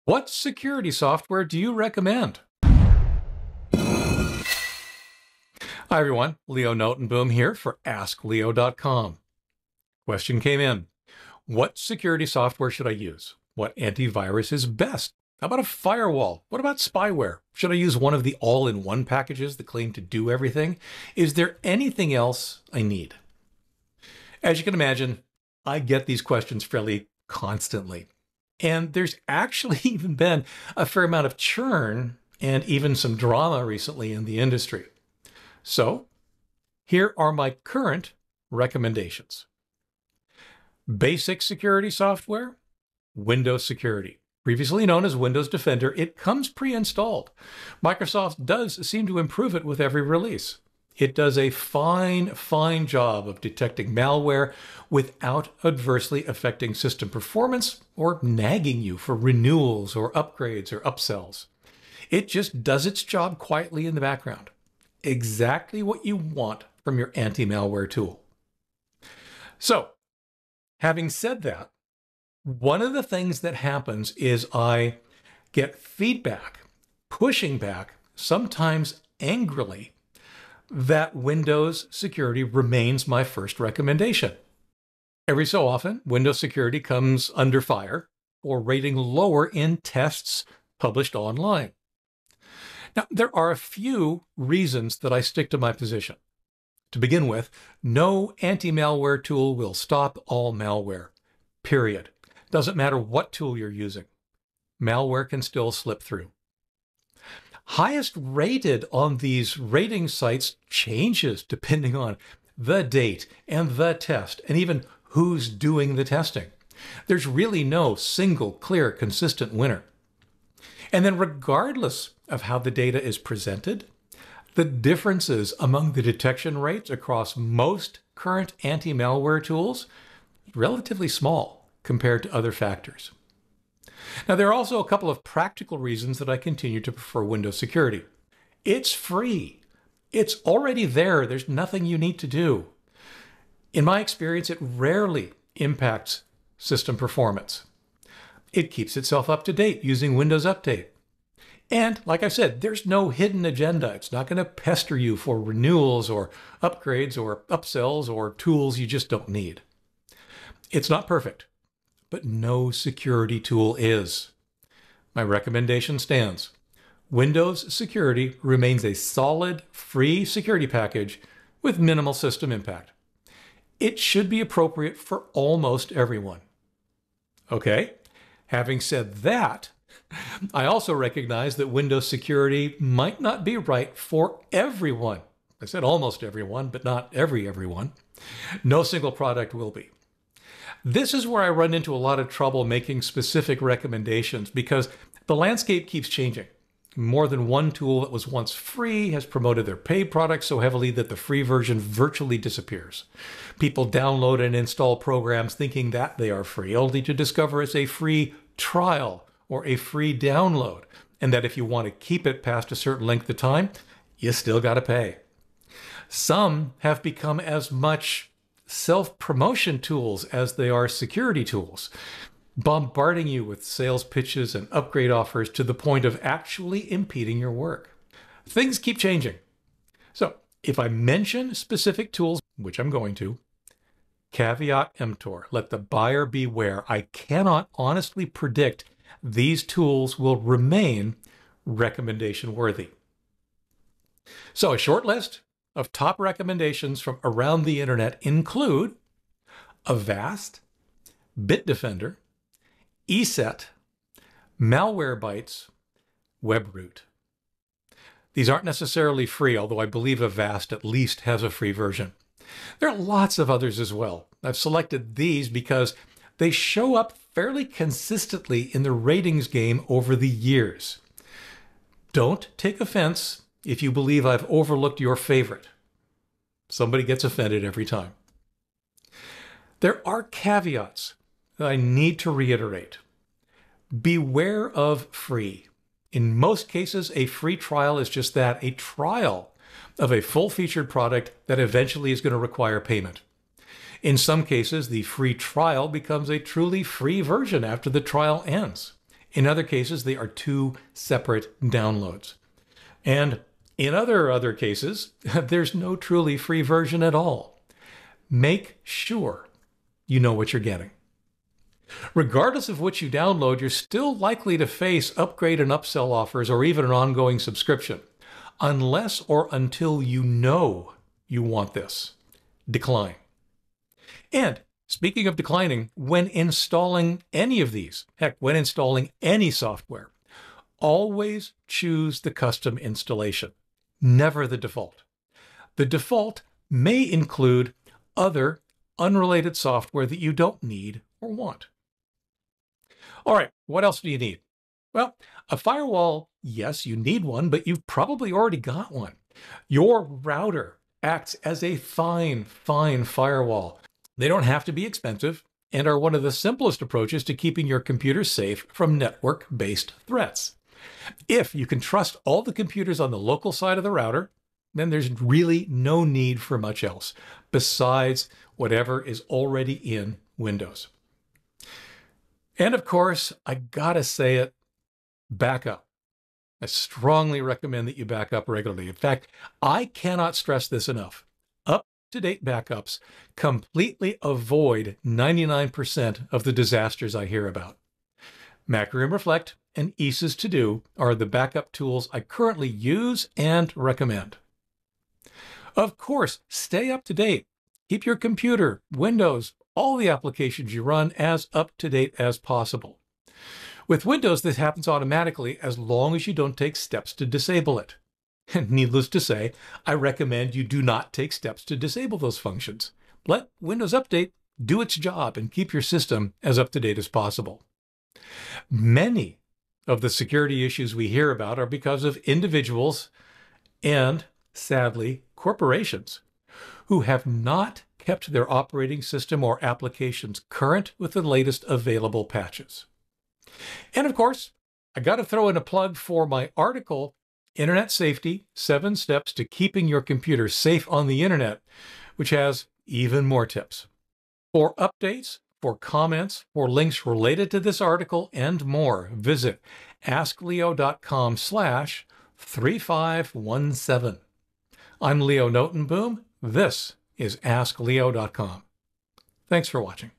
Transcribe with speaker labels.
Speaker 1: What security software do you recommend? Hi everyone, Leo Notenboom here for askleo.com. Question came in. What security software should I use? What antivirus is best? How about a firewall? What about spyware? Should I use one of the all-in-one packages that claim to do everything? Is there anything else I need? As you can imagine, I get these questions fairly constantly. And there's actually even been a fair amount of churn and even some drama recently in the industry. So here are my current recommendations. Basic security software, Windows Security. Previously known as Windows Defender, it comes pre-installed. Microsoft does seem to improve it with every release. It does a fine job of detecting malware without adversely affecting system performance or nagging you for renewals or upgrades or upsells. It just does its job quietly in the background. Exactly what you want from your anti-malware tool. So, having said that, one of the things that happens is I get feedback, pushing back, sometimes angrily, that Windows Security remains my first recommendation. Every so often, Windows Security comes under fire for rating lower in tests published online. Now, there are a few reasons that I stick to my position. To begin with, no anti-malware tool will stop all malware, period. Doesn't matter what tool you're using. Malware can still slip through. Highest rated on these rating sites changes depending on the date and the test and even who's doing the testing. There's really no single, clear, consistent winner. And then regardless of how the data is presented, the differences among the detection rates across most current anti-malware tools is relatively small compared to other factors. Now, there are also a couple of practical reasons that I continue to prefer Windows Security. It's free. It's already there. There's nothing you need to do. In my experience, it rarely impacts system performance. It keeps itself up to date using Windows Update. And like I said, there's no hidden agenda. It's not going to pester you for renewals or upgrades or upsells or tools you just don't need. It's not perfect, but no security tool is. My recommendation stands. Windows Security remains a solid, free security package with minimal system impact. It should be appropriate for almost everyone. Okay, having said that, I also recognize that Windows Security might not be right for everyone. I said almost everyone, but not everyone. No single product will be. This is where I run into a lot of trouble making specific recommendations because the landscape keeps changing. More than one tool that was once free has promoted their paid products so heavily that the free version virtually disappears. People download and install programs thinking that they are free, only to discover it's a free trial or a free download, and that if you want to keep it past a certain length of time, you still got to pay. Some have become as much self-promotion tools as they are security tools, bombarding you with sales pitches and upgrade offers to the point of actually impeding your work. Things keep changing. So if I mention specific tools, which I'm going to, caveat emptor, let the buyer beware. I cannot honestly predict these tools will remain recommendation worthy. So a short list of top recommendations from around the internet include Avast, Bitdefender, ESET, Malwarebytes, WebRoot. These aren't necessarily free, although I believe Avast at least has a free version. There are lots of others as well. I've selected these because they show up fairly consistently in the ratings game over the years. Don't take offense if you believe I've overlooked your favorite. Somebody gets offended every time. There are caveats that I need to reiterate. Beware of free. In most cases, a free trial is just that, a trial of a full-featured product that eventually is going to require payment. In some cases, the free trial becomes a truly free version after the trial ends. In other cases, they are two separate downloads. And in other cases, there's no truly free version at all. Make sure you know what you're getting. Regardless of which you download, you're still likely to face upgrade and upsell offers or even an ongoing subscription, unless or until you know you want this. Decline. And speaking of declining, when installing any of these, heck, when installing any software, always choose the custom installation, never the default. The default may include other unrelated software that you don't need or want. All right, what else do you need? Well, a firewall, yes, you need one, but you've probably already got one. Your router acts as a fine firewall. They don't have to be expensive and are one of the simplest approaches to keeping your computer safe from network-based threats. If you can trust all the computers on the local side of the router, then there's really no need for much else besides whatever is already in Windows. And of course, I gotta say it, backup. I strongly recommend that you back up regularly. In fact, I cannot stress this enough. Up-to-date backups completely avoid 99% of the disasters I hear about. Macrium Reflect and EASE's To Do are the backup tools I currently use and recommend. Of course, stay up to date. Keep your computer, Windows, all the applications you run as up-to-date as possible. With Windows, this happens automatically as long as you don't take steps to disable it. And needless to say, I recommend you do not take steps to disable those functions. Let Windows Update do its job and keep your system as up-to-date as possible. Many of the security issues we hear about are because of individuals and, sadly, corporations who have not kept their operating system or applications current with the latest available patches. And of course, I got to throw in a plug for my article, Internet Safety: 7 Steps to Keeping Your Computer Safe on the Internet, which has even more tips. For updates, for comments, for links related to this article and more, visit askleo.com/3517. I'm Leo Notenboom. This is askleo.com. Thanks for watching.